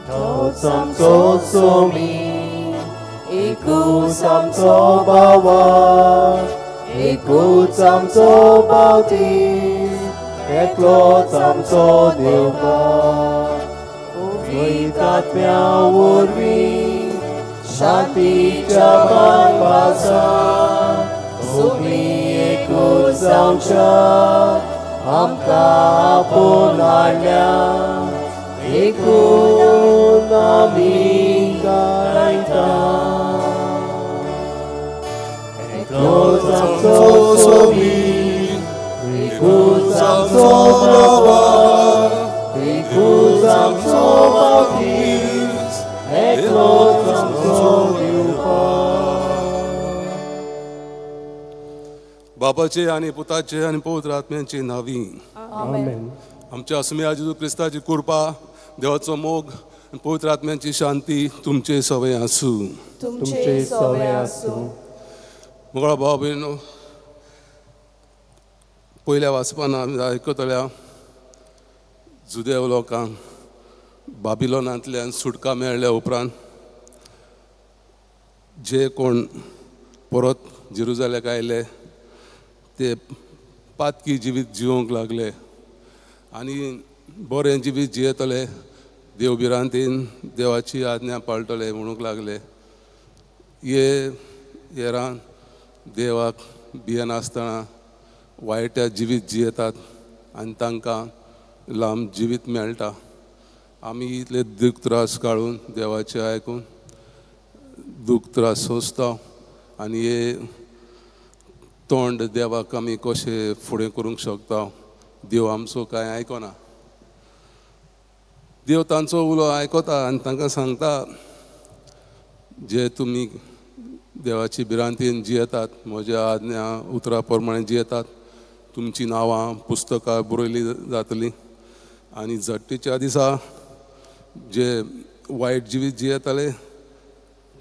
तोच आमचो सोमी, एकूच आमचो बाबा, एकूच आमचो बावती, एकलोच आमचो देवबा. पवित्र आत्म्या वरवीं शांतीच्या बापासा सगळीं एकूच जावच्या आमकां आपोवन हाडल्या. एकूण आमी गायता. एकलोच आमचो सोमी, एकूच आमचो बाबा, एकूच आमचो बावती, एकलोच आमचो दिवपा. बापाचे आनी पुताचे आनी पवित्र आत्म्याची नांवी. आमेन. आमच्या अस्मिया जेजू क्रिस्ताची कृपा, देवाचो मोग, पवित्र आत्म्याची शांती तुमचे सवय आसूं. तुमचे सवय आसूं. मुगळा भाव भयणो, पयल्या वाचपान आमी आयकतल्या जुदेव लोकांक बाबिलोनांतल्यान सुटका मेळ्ळ्या उपरांत जे कोण परत जेरुजालेक आयले ते पातकी जिवीत जिवंक लागले आनी बरें जिवीत जियेतले, देवभिरांतीन देवाची आज्ञा पाळटले म्हणूंक लागले. हेरान देवाक भियेनासतना वायट्या जिवीत जियेतात आनी तांकां लांब जिवीत मेळटा. आमी इतले दूख त्रास काडून देवाचे आयकून दूख त्रास सोंसता आनी हे तोंड देवाक आमी कशें फुडें करूंक शकता. देव आमचो कांय आयकना. देव तांचो उलो आयकता आनी तांकां सांगता, जे तुमी देवाची भिरांतीन जियेतात, म्हज्या आज्ञा उतरां प्रमाणे जियेतात, तुमची नांवां पुस्तकां बरयलीं जातलीं आनी झडटीच्या दिसा जे वायट जिवीत जियेताले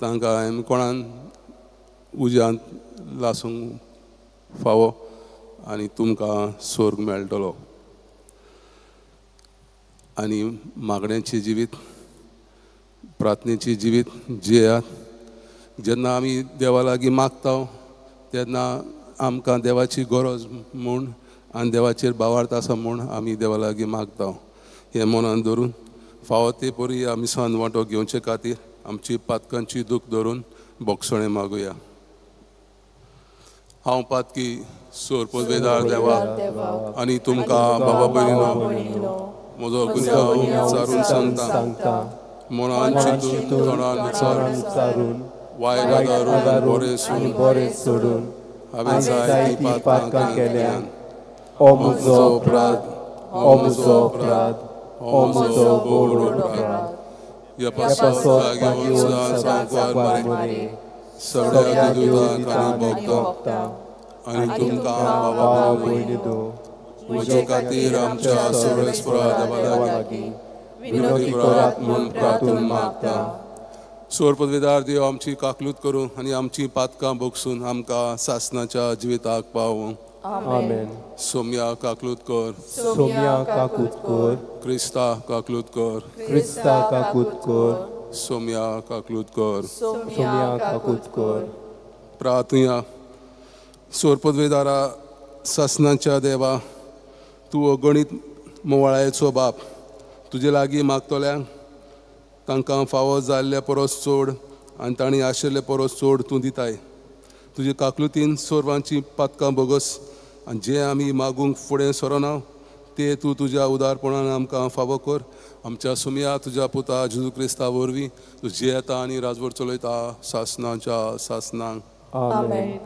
तांकां हांवें कोणान उज्यांत लासूंक फावो आनी तुमकां स्वर्ग मेळटलो. आनी मागण्याची जिवीत, प्रार्थनेची जिवीत जियेयात. जेन्ना आमी देवा लागीं मागता तेन्ना आमकां देवाची गरज म्हूण आनी देवाचेर बावार्थ आसा म्हूण आमी देवा लागीं मागता. हें मनान दवरून फावो ते परी आमी सांदवाटो घेवचे खातीर आमची पातकांची दूख धरून बोगसणे मागुया. हांव पातकी सोर पदवेदार देवा आनी तुमकां बाबा भयणीनो म्हजो गुन्यांव विचारून सांगता. मनान चिंतून तोंडान विचारून वायट धरून बरें सोडून हांवें जायतीं पातकां केल्यान. हो म्हजो अपराध, हो म्हजो अपराध, हो म्हजो गोड अपराध. ह्या पासत घेवन सांगवार बरें सगळ्या दुदांक आनी भोगतां आनी तुमकां बाबा भयणीनो म्हजे खातीर आमच्या सगळ्या देवा लागीं विनवणी करात म्हूण प्रार्थून मागता. सोर पदवेदार देव आमची काकलूत करूं आनी आमची पातकां भोगसून आमकां सासणाच्या जिविताक पावूं. आमेन. सोम्या काकलूत कर, सोम्या काकूत कर, क्रिस्ता काकलूत कर, क्रिस्ता काकूत कर, सोम्या काकलूत कर, सोम्या काकूत कर. प्रार्थुया. सोर पदवेदारा सासणाच्या देवा, तूं अगणीत मोवाळायेचो बाप. तुजे लागीं मागतल्यांक तांकां फावो जाल्ले परस चड आनी तांणी आशिल्ले परस चड तूं दिताय. तुजे काकलुतीन सोर्वांची पातकां भोगस आनी जें आमी मागूंक फुडें सरना तें तूं तुज्या उदारपणान आमकां फावो कर. आमच्या सुमया तुज्या पुता जेजू क्रिस्ता वरवीं तूं जियेता आनी राजवट चलयता सासणाच्या सासणांक. आमेन.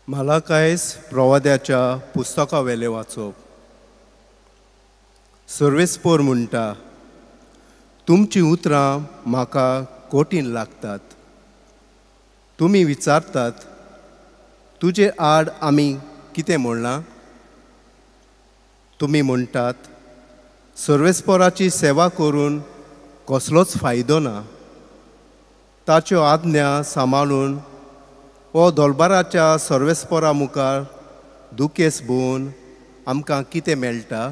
मालाकायस प्रवाद्याच्या पुस्तका वेले वाचप. सर्वेस्पोर म्हणटा, तुमची उतरां म्हाका कोटीन लागतात. तुमी विचारतात, तुजे आड आमी कितें म्हणलां? तुमी म्हणटात, सर्वेस्पराची सेवा करून कसलोच फायदो ना. ताच्यो आज्ञा सांबाळून हो दोलबाराच्या सर्वेस्परा मुखार दुखेस भोवन आमकां कितें मेळटा?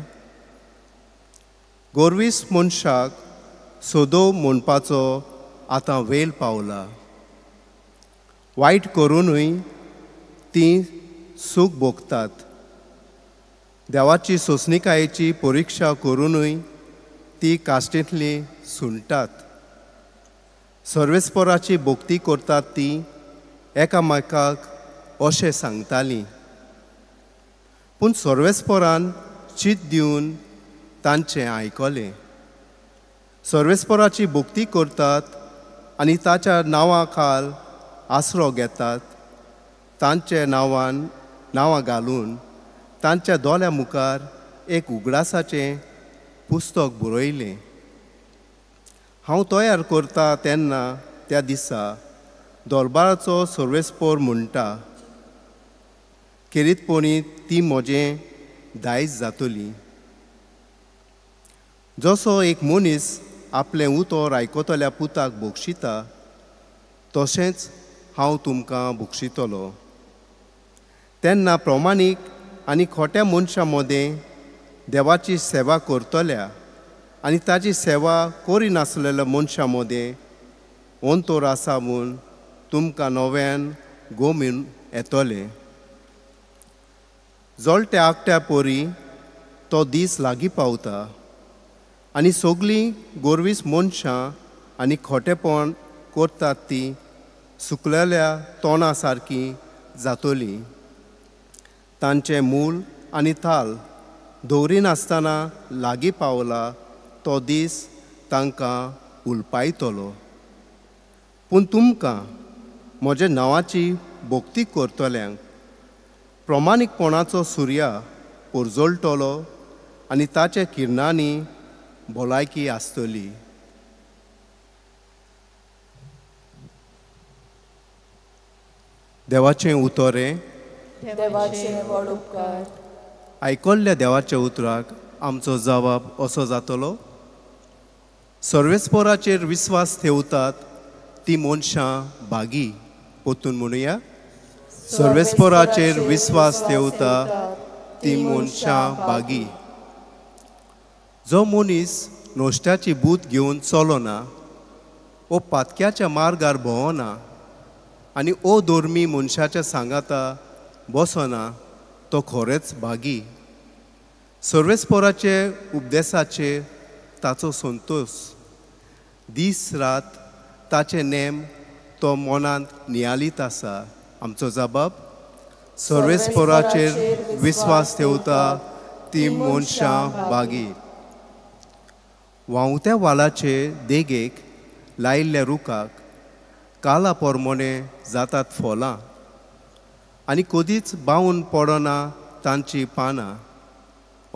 गोरवीस मनशाक सोदो म्हणपाचो आतां वेळ पावला. वायट करूनय तीं सूख भोगतात. देवाची सोंसणिकायेची परिक्षा करूनय ती काश्टींतली सुणटात. सर्वेस्पराची भोक्ती करतात ती एकामेकाक अशें सांगतालीं. पूण सर्वेस्परान चीत दिवन तांचें आयकलें. सर्वेस्पराची भोक्ती करतात आनी ताच्या नांवा खाल आसरो घेतात. तांचे नांवां घालून तांच्या दोळ्या मुखार एक उगडासाचें पुस्तक बरयलें. हांव तयार करता तेन्ना त्या दिसा दोलबाराचो सर्वेस्पर म्हणटा, खेरीतपणी ती म्हजें दायज जातली. जसो एक मनीस आपलें उतर आयकतल्या पुताक बक्षिता, तशेंच हांव तुमकां बक्षितलो. तेन्ना प्रमाणीक आनी खोट्या मनशां मदें देवाची सेवा करतल्या आनी ताची सेवा करिनासलेल्या मनशां मदें अंतर आसा म्हूण तुमकां नव्यान गोमून येतलें. जळट्या आकट्या परी तो दीस लागीं पावता आनी सगळीं गोरवीस मनशां आनी खोटेपण करतात तीं सुकलेल्या तोंडा सारकीं जातलीं. तांचें मूल आनी ताल दवरिनासतना लागीं पावला तो दीस तांकां उलपायतलो. पूण तुमकां म्हज्या नांवाची भोक्ती करतल्यांक प्रमाणीकपणाचो सुर्या परजळटलो आनी ताच्या किरणांनी भलायकी आसतली. देवाचें उतरें. देवाचे व्हड उपकार. आयकल्ल्या देवाच्या उतराक आमचो जबाब असो जातलो. सर्वेस्पराचेर विस्वास ठेवतात ती मनशां बागी. पोतून म्हणुया, सर्वेस्पराचेर विस्वास ठेवता ती मनशां बागी. जो मनीस नोश्ट्याची बूत घेवन चलोना, ओ पातक्याच्या मार्गार भोंवना आनी ओ धर्मी मनशाच्या सांगाता बसना, तो खरेंच बागी. सर्वेस्पराचे उपदेशाचेर ताचो संतोश. दीस रात ताचे नेम तो मनांत नियालीत आसा. आमचो जबाब, सर्वेस्पराचेर विस्वास ठेवता ती मनशां बागी. व्हांवत्या वालाचे देगेक लायिल्ल्या रुखाक काला पोरमोणे जातात फळां आनी कदीच बावून पडना तांची पानां.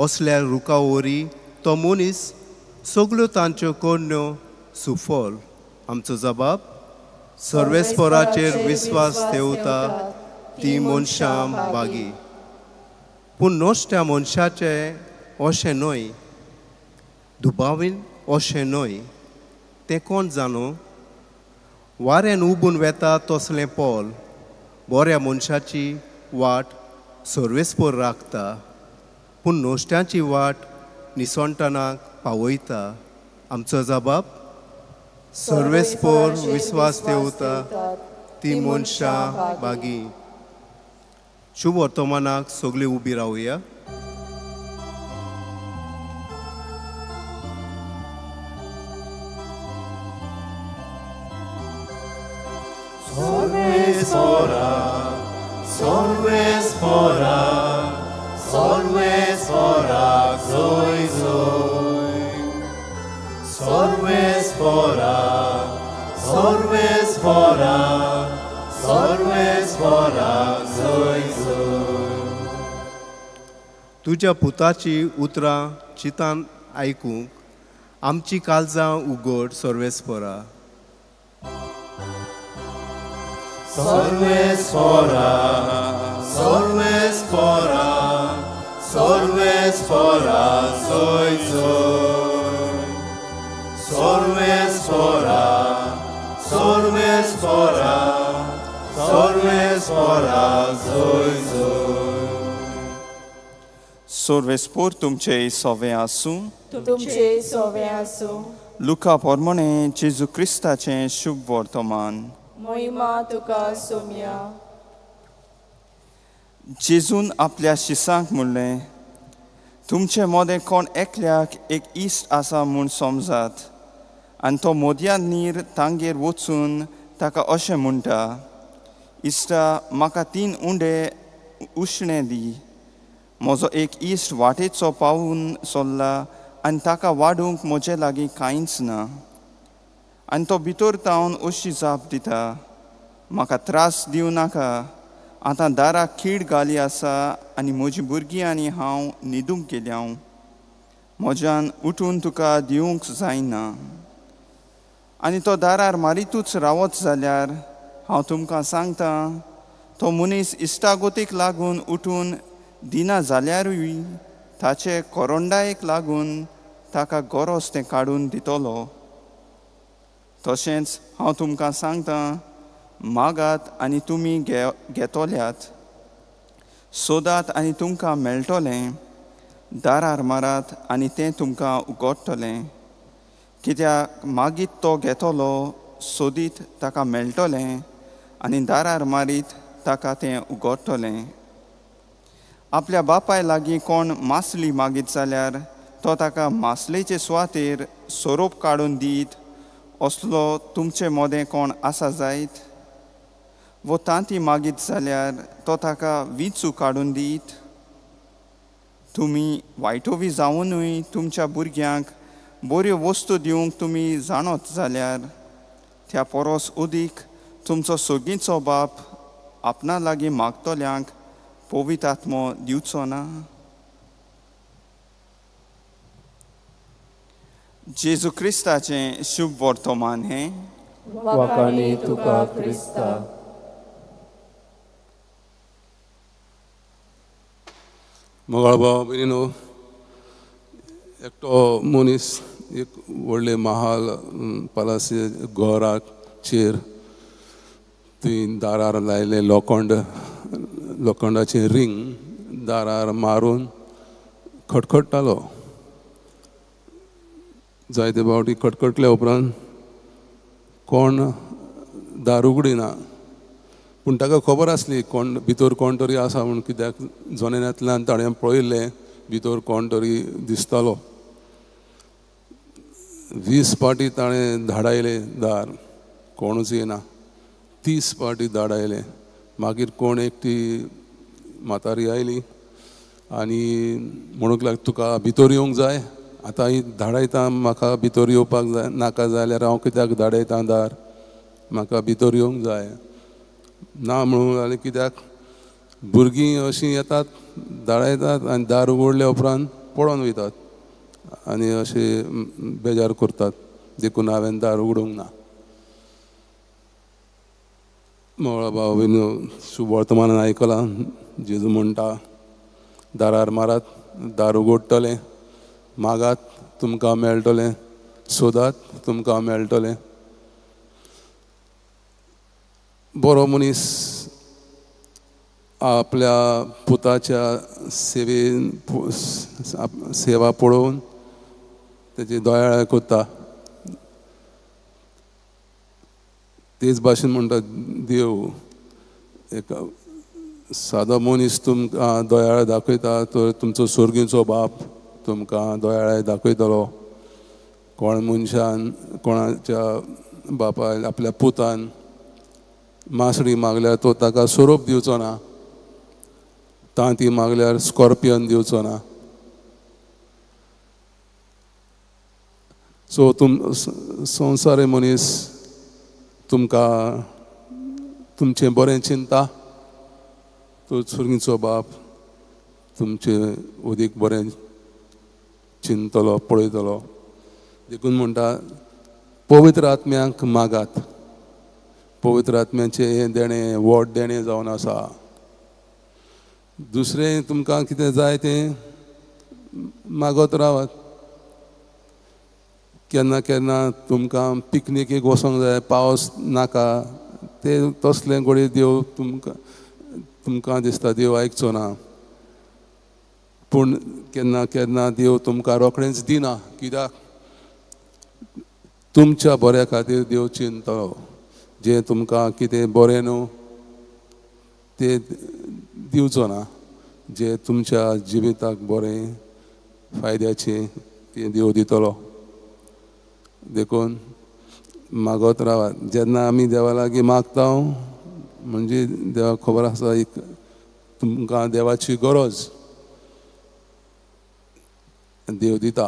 असल्या रुखा वरी तो मनीस सगळ्यो तांच्यो कण्यो सुफल. आमचो जबाब, सर्वेस्पराचेर विस्वास ठेवता ती मनशां बागी. पूण नोश्ट्या मनशाचें अशें न्हय, दुबावीन अशें न्हय. तें कोण जाणो? वाऱ्यान उबून वेता तसलें पोल बऱ्या मनशाची वाट सर्वेस्पर राखता, पूण नोश्ट्याची वाट निसंटनाक पावयता. आमचो जबाब, सर्वेस्पर विस्वास ठेवता ती मनशां बागी. शुभ वर्तमानाक सगळीं उबी रावया. Sorvespora, sorvespora, sorvespora, zoi zoi. Sorvespora, sorvespora, sorvespora, zoi zoi. तुज्या पुताची उतरां चितान आयकूंक आमची काळजां उगड सर्वेस्परा. Sorvespora, sorvespora, Solves fora, soy, soy. Solves fora, solves fora, solves fora, soy, soy. Sorvespor तुमचे सोवे आसूं तुमचे सोवे आसूं लुका पोरमोणे जेजू क्रिस्ताचे शुभ वर्तमान मोहिमा तुका सोम्या जेजून आपल्या शिसांक म्हणलें तुमचे मोदें कोण एकल्याक एक इश्ट आसा म्हूण समजात आनी तो मोदया नीर तांगेर वचून ताका अशें म्हणटा इश्टा म्हाका 3 उंडे उश्णें दी म्हजो एक इश्ट वाटेचो पावून सोल्ला आनी ताका वाडूंक म्हजे लागीं कांयच ना आनी तो भितर तावन अशी जाप दिता म्हाका त्रास दिवं नाका आतां दाराक खीड घाली आसा आनी म्हजीं भुरगीं आनी हांव न्हिदूंक गेल्यां म्हज्यान उठून तुका दिवंक जायना आनी तो दारार मारीतूच रावत जाल्यार हांव तुमकां सांगता तो मनीस इश्टागोतीक लागून उठून दिना जाल्यारूय ताचे कोरोंडायेक लागून ताका गरज तें काडून दितलो तशेंच हांव तुमकां सांगता मागात आनी तुमी घेतोल्यात सोदात आनी तुमकां मेळटलें दारार मारात आनी तें तुमकां उगडटलें कित्याक मागीत तो घेतलो सोदीत ताका मेळटलें आनी दारार मारीत ताका तें उगडटलें आपल्या बापाय लागीं कोण मासली मागीत जाल्यार तो ताका मासलेचे सुवातेर सोरोप काडून दीत असलो तुमचें मोदें कोण आसा जायत वो तांती मागीत जाल्यार तो ताका विंचू काडून दीत तुमी वायटोवी जावनूय तुमच्या भुरग्यांक बऱ्यो वस्तू दिवंक तुमी जाणत जाल्यार त्या परस उदीक तुमचो सोगीचो बाप आपणा लागीं मागतल्यांक पवित्र आत्मो दिवचो ना जेजू क्रिस्ताचें शुभ वर्तमान हें वखाणी तुका क्रिस्ता मंगळभाव भयणीनो एकटो मनीस एक व्हडले महाल पालासे घराचेर थंय दारार लायले लोखंडाचें रिंग दारार मारून खटखट्टालो जायते फावटी खटखटल्या उपरांत कोण दार उगडिना पूण ताका खबर आसली कोण भितर कोण तरी आसा म्हूण कित्याक जनेलांतल्यान ताणें पळयलें भितर कोण तरी दिसतालो 20 पाटी ताणें धाडायले दार कोणूच येना 30 पाटी धाडायले मागीर कोण एकटी म्हातारी आयली आनी म्हणूंक लाग तुका भितर येवंक जाय आतां ही धाडायता म्हाका भितर येवपाक जाय नाका जाल्यार हांव कित्याक धाडयता दार म्हाका भितर येवंक जाय ना म्हणूंक लागलें कित्याक भुरगीं अशीं येतात धाडायतात आनी दार उगडल्या उपरांत पळोवन वयतात आनी अशें बेजार करतात देखून हांवें दार उगडूंक ना मोळा भाव भयणीनो शुभ वर्तमानान आयकलां जेजू म्हणटा दारार मारात दार उगडटलें मागात तुमकां मेळटलें सोदात तुमकां मेळटलें बरो मनीस आपल्या पुताच्या सेवा पळोवन तेची दोयाळ कोत्ता तेच भाशेन म्हणटा देव एक सादो मनीस तुमकां दोयाळ दाखयता तर तुमचो स्वर्गीचो बाप तुमकां दोयाळ दाखयतलो कोण मनशान कोणाच्या बापाय आपल्या पुतान मासडी मागल्यार तो ताका सोरोप दिवचो ना तांती मागल्यार स्कॉर्पियन दिवचो ना सो संवसारी मनीस तुमकां तुमचें बरें चिंता तो स्वर्गीचो बाप तुमचें उदीक बरें चिंतलो पळयतलो देखून म्हणटा पवित्र आत्म्यांक मागात पवित्र आत्म्याचें हें देणें व्हड देणें जावन आसा दुसरें तुमकां कितें जाय तें मागत रावात. केन्ना केन्ना तुमकां पिकनिकेक वचोंक जाय, पावस नाका, ते तसलें घडये देव तुमकां दिसता देव आयकचो ना. पूण केन्ना केन्ना देव तुमकां रोखडेंच दिना, कित्याक तुमच्या बऱ्या खातीर देव चिंतलो. जें तुमकां कितें बरें न्हू तें दिवचो ना, जें तुमच्या जिविताक बरें फायद्याचें तें देव दितलो. देखून मागत रावात. जेन्ना आमी देवा लागीं मागता म्हणजे देवाक खबर आसा एक तुमकां देवाची गरज देव दिता.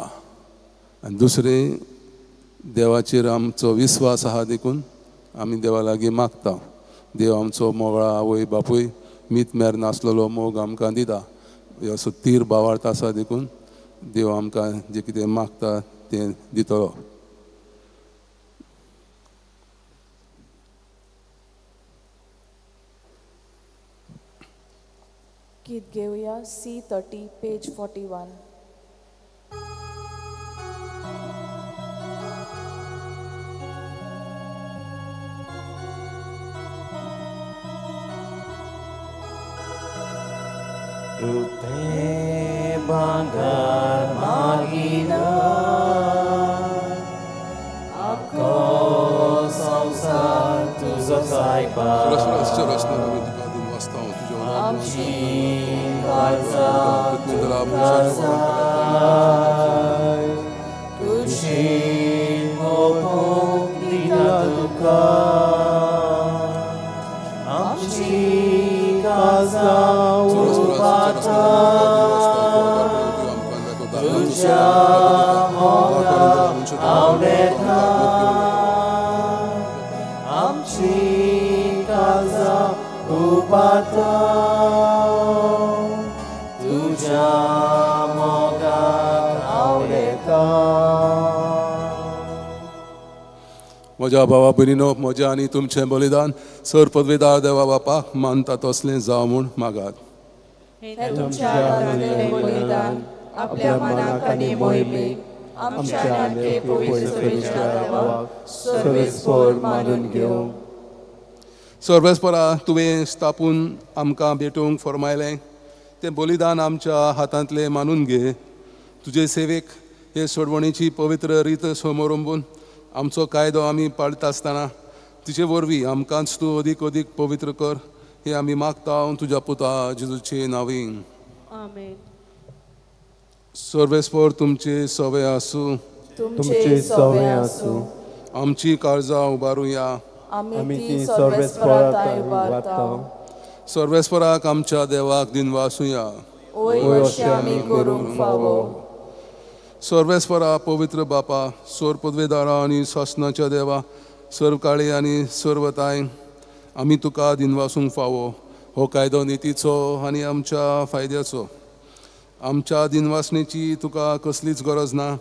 आनी दुसरें देवाचेर आमचो विस्वास आहा, देखून आमी देवा लागीं मागता. देव आमचो मोगळा आवय बापूय मीत मेर नासलेलो मोग आमकां दिता. असो तीर बावार्थ आसा, देखून देव आमकां जें कितें मागता तें दितलो. गीत घेवया C30 पेज 41. रुपे भांगर मागिना आखो संसार तुजो सायपा आमची काळजां तुजी मोग दिता तुका. आमची काळजां तुझ्या मोगाक आवडेता. आमची काळजां उबारता तुझ्या मोगाक आवडेता. म्हज्या भावा भयणीनो, म्हजें आनी तुमचें बलिदान सर पदवेदार देवा बापाक मानता तसलें जावं म्हूण मागात. हे तुमच्या आदाराचें बलिदान आपल्या मनाक आनी मोहिमेक आमच्या नातके पवित्र देवाक सर्वेस्पर मानून घेवं. सर्वेस्परा तुवें स्थापून आमकां भेटूंक फरमायलें तें बलिदान आमच्या हातांतलें मानून घे. तुजे सेवेक हे सोडवणेची पवित्र रीत समोरून आमचो कायदो आमी पाळटा आसतना तिचे वरवीं आमकांच तूं अदीक अदीक पवित्र कर. हे आमी मागता तुज्या पुता जेजूचे नांवीं. आमेन. सर्वेस्पर तुमचे सवय आसूं, तुमचे सवय आसूं. आमची काळजां उबारुया. आमी ती सर्वेस्परांत उबारता. सर्वेस्पराक आमच्या देवाक दिनवासुया. ओय अशें आमी करूंक फावो. सर्वेस्परा पवित्र बापा, सोर पदवेदारा आनी शासनाच्या देवा, सर्व काळी आनी सर्वताय आमी तुका दिनवासूंक फावो. हो कायदो नितीचो आनी आमच्या फायद्याचो. आमच्या दिनवासणेची तुका कसलीच गरज ना,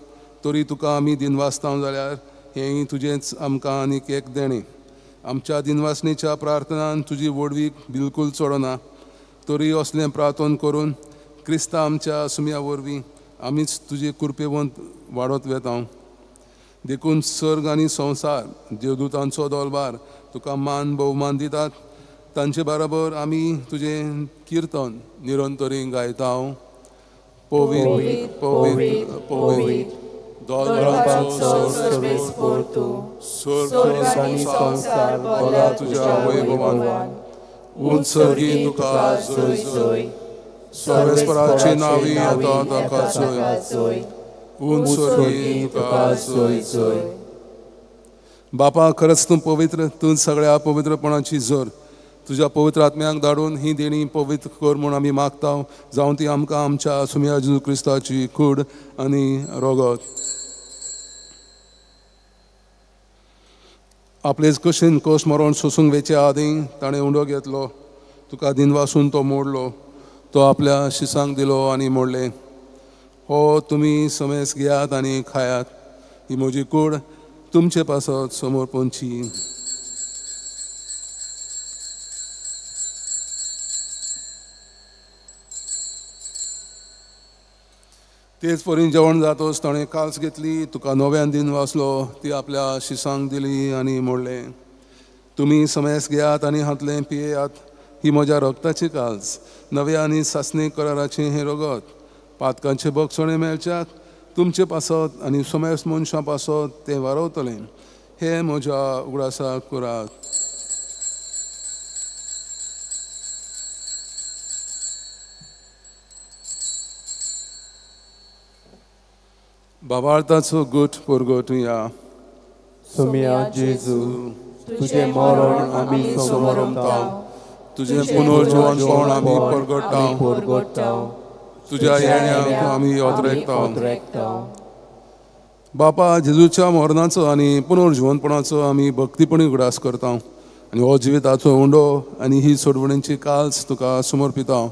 तरी तुका आमी दिनवासता जाल्यार हें तुजेंच आमकां आनीक एक देणें. आमच्या दिनवासणेच्या प्रार्थनान तुजी वडवीक बिलकूल चडना, तरी असलें प्रार्थन करून क्रिस्ता आमच्या सुम्या वरवीं आमीच तुजे कृपेवंत वाडत वेता. देखून सर्ग आनी संवसार देवदूतांचो दरबार तुका मान भोवमान दितात. तांचे बरोबर आमी तुजें कीर्तन निरंतरी गायता. पवित्र पवित्र पवित्र दरबाराचो सर्वेस्पर तूं, सर्ग आनी संवसार भरला तुज्या वैभवान. उत्सर्गी तुका जय जय. सर्वेस्पराची नांवी येता ताका जय. उत्सर्गी तुका जय जय. बापा, खरंच तूं पवित्र, तूं सगळ्या पवित्रपणाची जर. तुज्या पवित्र आत्म्याक धाडून ही देणी पवित्र कर म्हूण आमी मागता. जावं ती आमकां आमच्या सुम्या जेजू क्रिस्ताची कूड आनी रोगत. आपलेच कशेन कश्ट मरण सोसूंक वेचे आदीं ताणें उंडो घेतलो. तुका दिनवासून तो मोडलो. तो आपल्या शिसांक दिलो आनी मोडलें. हो तुमी समेस घेयात आनी खायात. ही म्हजी कूड तुमचे पासत समोर पोंची. तेच परीन जेवण जातोच ताणें काल्स घेतली, तुका नव्यान दिन वाचलो, ती आपल्या शिसांक दिली आनी म्हणलें, तुमी समेस घेयात आनी हातलें पियेयात, ही म्हज्या रक्ताची काल्स, नव्या आनी सासणी कराराचें हें रगत. पातकांचे बगसणे मेळच्याक तुमचे पासत आनी समेस मनशां पासत तें वारवतलें. हे म्हज्या उगडासाक करात. बाबार्थाचो गुट परगटुया. सोम्या जेजू, तुझे मरण आमी समरमता, तुझे पुनर्जीवनपण आमी परगटाव, तुज्या येण्याक आमी ओतरेकताव. बापा, जेजूच्या मरणाचो आनी पुनर्जीवनपणाचो आमी भक्तीपणी उगडास करता आनी हो जिविताचो उंडो आनी ही सोडवणेची काल्स तुका समर्पिता.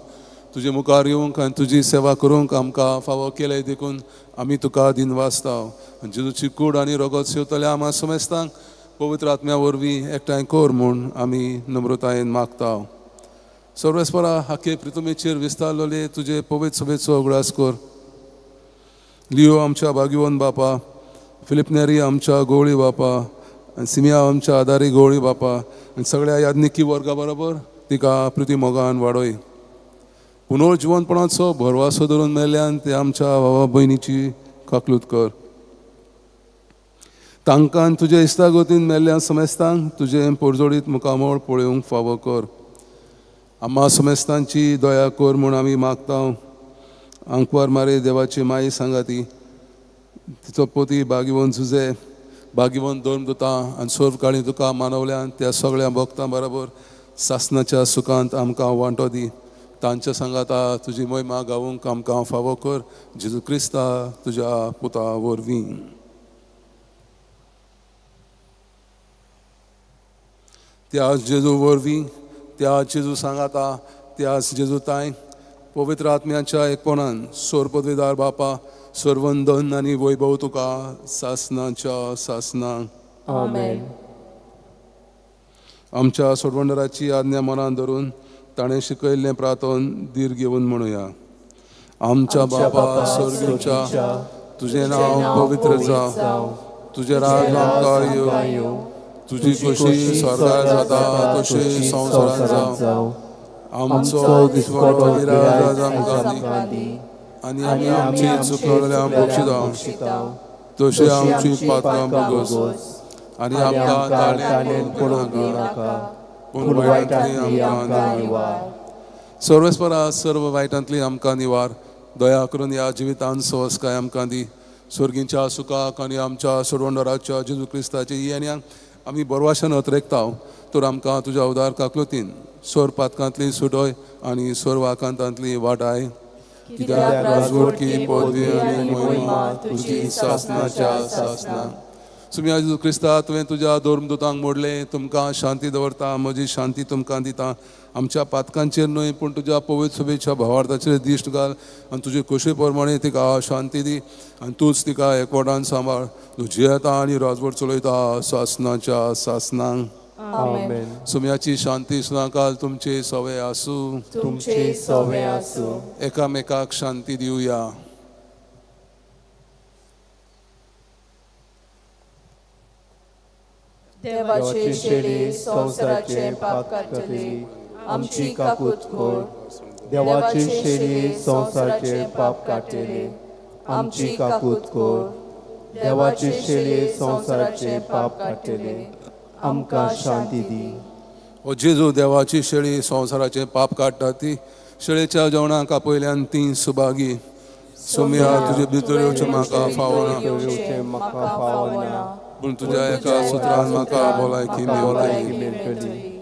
तुजे मुखार येवंक आनी तुजी सेवा करूंक आमकां फावो केले देखून आमी तुका दिनवासताव. जेजूची कूड आनी रगत सेवतल्या आम्हा समेस्तांक पवित्र आत्म्या वरवीं एकठांय कर म्हूण आमी नम्रतायेन मागताव. सर्वेस्परा हाके प्रितुमेचेर विस्तारलोले तुजे पवित्र सभेचो उगडास कर. लिओ आमच्या भाग्यवन बापा, फिलिप नेरी आमच्या गवळी बापा, सिमिया आमच्या आदारी गवळी बापा आनी सगळ्या याज्ञिकी वर्गा बरोबर तिका प्रिती मोगान वाडय. पुनर्जीवनपणाचो भरवासो धरून मेल्ल्यान ते आमच्या भावा भयणीची काकलूत कर. तांकां तुजे इश्टागतीन मेल्ल्या समेस्तांक तुजें पोरजोडीत मुखामोळ पळोवंक फावो कर. आम्हा समेस्तांची दया कर म्हूण आमी मागतां. आंकवार मारे देवाची माई सांगाती, तिचो पोती भागिवन झुजे, भागिवन धर्मदुतां आनी सर्व काळी तुका मानवल्यान त्या सगळ्या भक्तां बरोबर सासणाच्या सुखांत आमकां वांटो दी. तांच्या सांगाता तुजी महिमा गावूंक आमकां फावो कर. जेजू क्रिस्ता तुज्या पुता वरवीं. त्याच जेजू वरवीं, त्याच जेजू सांगाता, त्याच जेजू ताय पवित्र आत्म्याच्या एकपणान सोर पदवीदार बापा, सर्वंदन आनी वैभव तुका सासणाच्या सासणांक. आमेन. आमच्या सोडवंडराची आज्ञा मनान धरून ताणें शिकयल्लें प्रार्थन धीर घेवन म्हणुया. आमच्या बापा स्वर्गीच्या, तुजें नांव पवित्र जावं, तुजें राज आमकां येवं, तुजी कशी स्वर्गार जाता तशी संवसारांत जावं. आमचो दिसवटो गिराय आमकां दी आनी आमी आमची चुकलोल्यांक बक्षितांव, तशी आमची पातकां बगस आनी आमकां ताळें पडूंक नाका, पूण वायटांतली आमकां निवार. सर्वेस्परा सर्व वायटांतली आमकां निवार. दया करून ह्या जिवितांत सवस्काय आमकां दी. स्वर्गीच्या सुखाक आनी आमच्या सोडवंडराच्या जेजू क्रिस्ताच्या येण्याक आमी बरवाशान अतरेकताव. तर आमकां तुज्या उदार काकलुतीन सोर पातकांतली सुटोय आनी सोर वाकांतांतली वाटाय. कित्याक राजवटकी पदवी आनी महिमा तुजी सासणाच्या सासणां. सुम्या जेजू क्रिस्ता, तुवें तुज्या धर्मदुतांक मोडलें, तुमकां शांती दवरता, म्हजी शांती तुमकां दिता. आमच्या पातकांचेर न्हय पूण तुज्या पवित्र सभेच्या भावार्थाचेर दिश्ट घाल आनी तुजे खोशे प्रमाणे तिका शांती दी आनी तूंच तिका एकवटान सांबाळ. तूं जियेता आनी राजवट चलयता सासणाच्या सासणांक. आमेन. सुम्याची शांती सदांकाल तुमचे सवे आसूं. तुमचे सवे आसूं. एकामेकाक शांती दिवया. देवाचे शेळी संवसाराचे पाप काडटली, आमची काकूत कर. देवाची शेळी संवसाराचे पाप काडटली, आमची काकूत कर. देवाची शेळी संवसाराचे पाप काडटली, आमकां शांती दी. ओ जेजू, देवाची शेळी संवसाराचे पाप काडटा ती शेळेच्या जेवणाक आपयल्यान ती सुभागी. सोम्या, तुजे भितर येवचें म्हाका फावना, येवचें म्हाका फावना, पूण तुज्या एका सुत्रान म्हाका भलायकी मेळटली.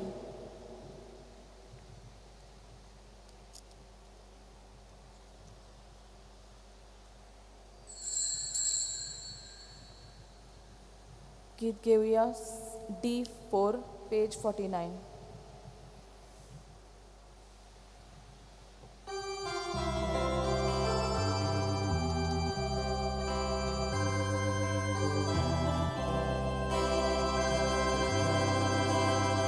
गीत घेऊया D4 page 49.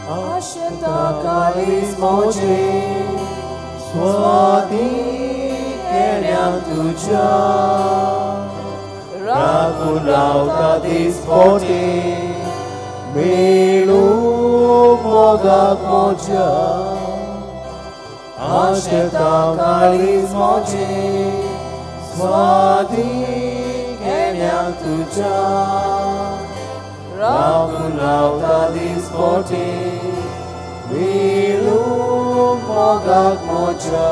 Ashta kalis moche, swati केल्या तुझ्या राखून रावता दिसपोटी मेळूंक मोगाक मोज्या आशेता काळीज मोजे स्वाधीन केल्या तुझ्या राखून रावता दिसपोटी मेळूंक मोगाक मोज्या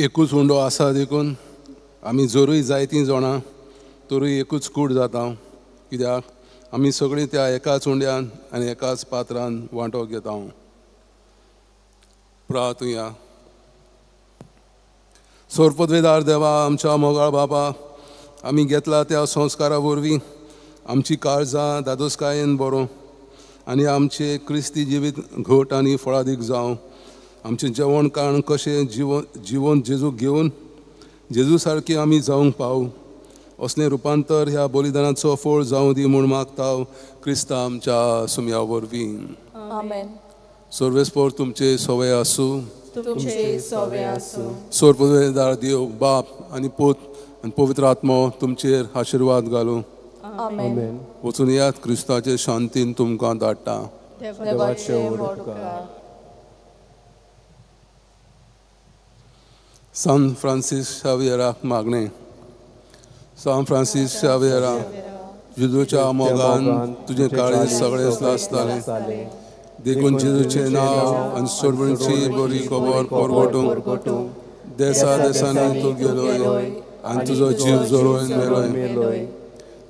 एकूच उंडो आसा देखून आमी जोरूय जायतीं जाणां तरूय एकूच कूड जाता कित्याक आमी सगळीं त्या एकाच उंड्यान आनी एकाच पात्रान वांटो घेता प्रार्थुया सोरपदवेदार देवा आमच्या मोगाळ बाबा आमी घेतला त्या संस्कारा वरवीं आमची काळजां दादोसकायेन बरो आनी आमचे क्रिस्ती जिवीत घट आनी फळादीक जावं आमचें जेवण खाण कशें जिवन जेजूक घेवन जेजू सारकी आमी जावंक पावूं असलें रुपांतर ह्या बलिदानाचो फळ जावं दी म्हूण मागता क्रिस्ता आमच्या सुमया वरवीं आमेन. सर्वेस्पर तुमचे सवय आसूं तुमचे सवय आसूं सोरपदवेदार देव बाप आनी पूत आनी पवित्र आत्मो तुमचेर आशिर्वाद घालूं आमेन. वचून यात क्रिस्ताचे शांतीन तुमकां धाडटा. देवाचे मोडकार. सान फ्रांसीस शावियराक मागणें. सान फ्रांसीस शावियरा जेजूच्या मोगान तुजें काळीज सगळें आसतालें देखून जेजूचें नांव आनी सोडवणीची बरी खबर परगटूंक देसा देसांनी तूं गेलोय आनी तुजो जीव जळोवन मेलोय.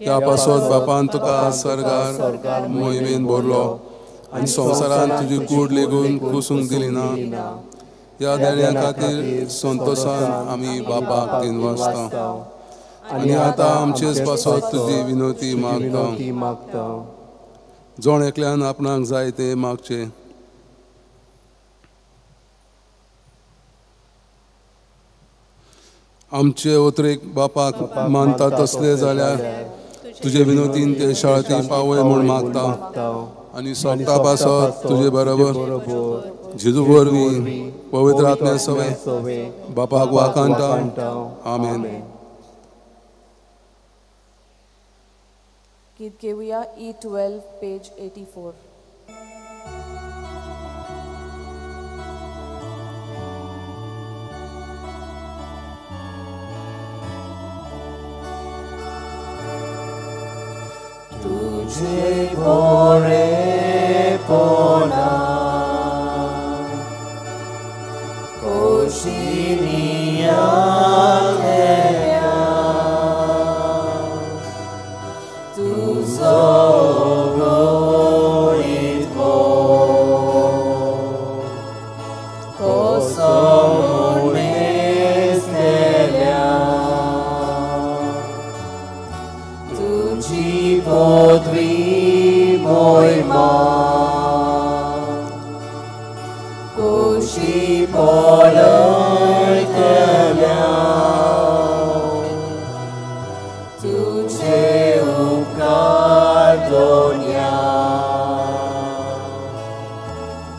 त्या पासत बापान तुका सर्गार मोहिमेन भरलो आनी संवसारान तुजी कूड लेगून कुसूंक दिली ना. ह्या देण्या खातीर संतोशान आमी बापाक दिनवासता आनी आतां आमचेच पासत तुजी विनवती मागता. जोण एकल्यान आपणाक जाय तें मागचें. आमचे ओतरेक बापाक मानता तसले जाल्यार तुजे विनोतीन ते शाळेंत पावय म्हूण मागता आनी सोंपता पासत तुजे बरोबर जेजू वरवीं पवित्र आत्म्या सवय बापाक वाखाणटा. आमेन. गीत घेऊया E12 पेज 84. तुझे भोरे पोना कोशिनिया तुझो गोळीत हो कसो मुळेस केल्या तुझी पदवी मोहिमा कशी पलय केल्या तुझे उपकार दोन्या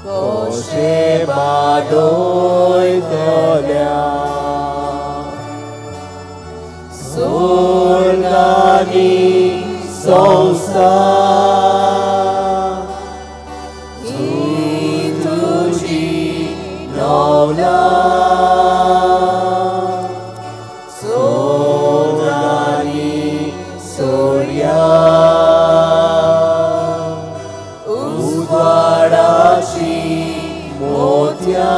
कशे बाडोय केल्या स्वर्गानी संसार सौला सोनारी सूर्या उजवाडाची मोत्या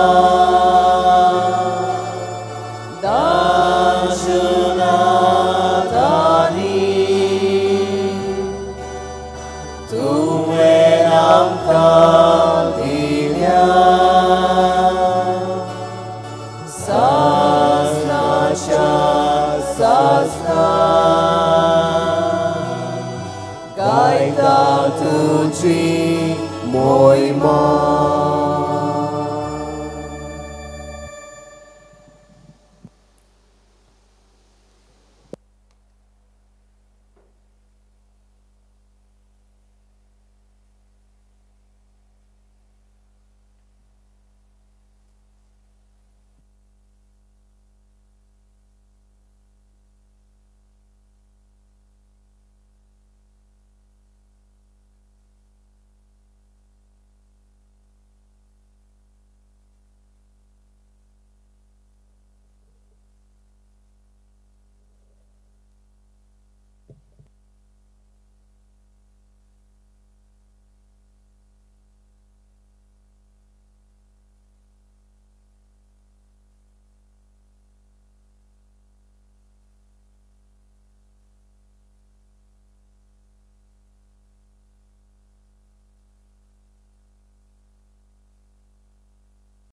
दाशनादानी तुवें आमकां दिल्या सासणाच्या सासणा गायता तुजी मोहिमा